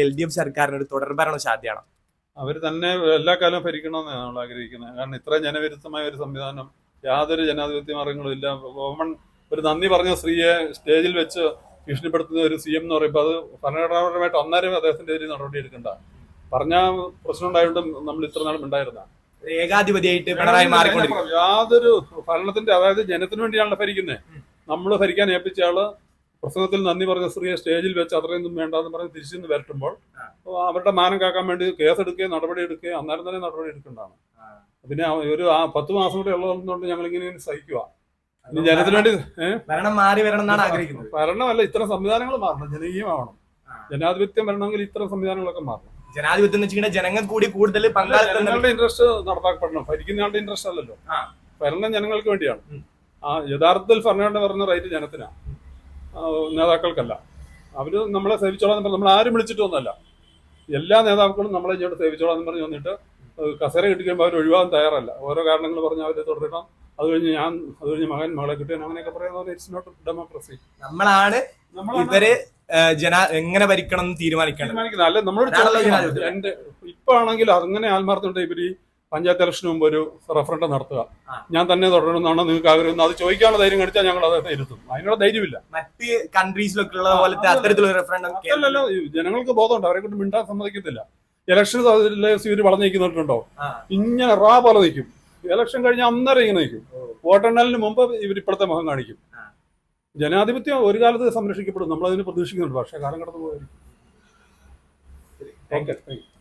LDF സർക്കാരിന് ഒരു തുടർഭരണം സാധ്യമാണ്? അവർ തന്നെ എല്ലാ കാലവും ഭരിക്കണമെന്നാണ് നമ്മൾ ആഗ്രഹിക്കുന്നത്. കാരണം ഇത്ര ജനവിരുദ്ധമായ ഒരു സംവിധാനം, യാതൊരു ജനാധിപത്യ മാർഗങ്ങളും ഇല്ല. ഒരു നന്ദി പറഞ്ഞ സ്ത്രീയെ സ്റ്റേജിൽ വെച്ച് ഭീഷണിപ്പെടുത്തുന്ന ഒരു CM എന്ന് പറയുമ്പോൾ അത് ഭരണഘടനാപരമായിട്ട് അന്നേരം അദ്ദേഹത്തിന്റെ പേരിൽ നടപടി എടുക്കണ്ട. പറഞ്ഞ പ്രശ്നം ഉണ്ടായതുകൊണ്ട് നമ്മൾ ഇത്ര നാളും ഉണ്ടായിരുന്ന ഏകാധിപതിയായിട്ട് പിണറായി മാറിക്കൊണ്ടിരിക്കും. യാതൊരു ഭരണത്തിന്റെ, അതായത് ജനത്തിന് വേണ്ടിയാണല്ലോ ഭരിക്കുന്നത്. നമ്മൾ ഭരിക്കാൻ ഏൽപ്പിച്ച ആള് പ്രസംഗത്തിൽ നന്ദി പറഞ്ഞ സ്ത്രീയെ സ്റ്റേജിൽ വെച്ച് അത്രയൊന്നും വേണ്ടെന്ന് പറഞ്ഞ് തിരിച്ചു വരട്ടുമ്പോൾ അവരുടെ മാനം കാക്കാൻ വേണ്ടി കേസെടുക്കുകയും നടപടി എടുക്കുകയും അന്നേരം തന്നെ നടപടി എടുക്കേണ്ടതാണ്. പിന്നെ ഒരു 10 മാസം കൂടെ ഉള്ളതുകൊണ്ട് ഞങ്ങൾ ഇങ്ങനെ സഹിക്കുക. ജനത്തിന് വേണ്ടി ഭരണം മാറി വരണം എന്നാണ് ആഗ്രഹിക്കുന്നത്. ഭരണമല്ല, ഇത്തരം സംവിധാനങ്ങൾ മാറണം, ജനകീയമാവണം. ജനാധിപത്യം വരണമെങ്കിൽ ഇത്തരം സംവിധാനങ്ങളൊക്കെ മാറണം. ജനാധിപത്യം എന്ന് വെച്ചിട്ടുണ്ടെങ്കിൽ ജനങ്ങൾ കൂടി കൂടുതൽ ജനങ്ങളുടെ ഇൻട്രസ്റ്റ് നടപ്പാക്കപ്പെടണം. ഭരിക്കുന്ന ആളുടെ ഇൻട്രസ്റ്റ് അല്ലല്ലോ. ഭരണം ജനങ്ങൾക്ക് വേണ്ടിയാണ്. യഥാർത്ഥത്തിൽ ഭരണഘടന പറഞ്ഞ റൈറ്റ് ജനത്തിനാണ്, നേതാക്കൾക്കല്ല. അവര് നമ്മളെ സേവിച്ചോളാം എന്ന് പറഞ്ഞ് നമ്മൾ ആരും വിളിച്ചിട്ടൊന്നുമല്ല. എല്ലാ നേതാക്കളും നമ്മളെ ഇങ്ങോട്ട് സേവിച്ചോളാം എന്ന് പറഞ്ഞ് വന്നിട്ട് കസേര കിട്ടിക്കുമ്പോൾ അവർ ഒഴിവാകാൻ തയ്യാറല്ല. ഓരോ കാരണങ്ങൾ പറഞ്ഞ് അവരെ തുടരണം. അത് കഴിഞ്ഞ് മകളെ കിട്ടിയാൽ അങ്ങനെയൊക്കെ പറയുന്നത് ഇറ്റ്സ് നോട്ട് ഡെമോക്രസി. നമ്മളാണ് ഇവര് എങ്ങനെ ഭരിക്കണം എന്ന് തീരുമാനിക്കുന്നത്. അല്ല, നമ്മളോട് എന്റെ ഇപ്പൊ ആണെങ്കിൽ അങ്ങനെ ആത്മാർത്ഥമുണ്ട്. ഇവര് പഞ്ചായത്ത് ഇലക്ഷന് മുമ്പ് ഒരു റഫറൻഡം നടത്തുക, ഞാൻ തന്നെ തുടരണമെന്നാണോ നിങ്ങൾക്ക് ആഗ്രഹം, അത് ചോദിക്കാനുള്ള ധൈര്യം കാണിച്ചാൽ ഞങ്ങൾ അത് ഇരുത്തും. അതിനുള്ള ധൈര്യമില്ല. മറ്റ് കൺട്രീസിലൊക്കെ ഉള്ള പോലത്തെ അത്തരത്തിലുള്ള റഫറൻഡം അല്ലല്ലോ. ജനങ്ങൾക്ക് ബോധമുണ്ട്, അവരെ കൊണ്ട് മിണ്ടാൻ സമ്മതിക്കത്തില്ല. ഇലക്ഷൻ ഇവർ വളർന്നു നിൽക്കുന്നുണ്ടോ, ഇങ്ങനെ പോലെ നിൽക്കും. ഇലക്ഷൻ കഴിഞ്ഞാൽ അന്നേരം ഇങ്ങനെ നിൽക്കും. വോട്ടെണ്ണലിന് മുമ്പ് ഇവർ ഇപ്പോഴത്തെ മുഖം കാണിക്കും. ജനാധിപത്യം ഒരു കാലത്ത് സംരക്ഷിക്കപ്പെടും, നമ്മളതിന് പ്രതീക്ഷിക്കുന്നുണ്ട്. പക്ഷേ കാലം കടന്നു പോയിരിക്കും. Okay, thank you.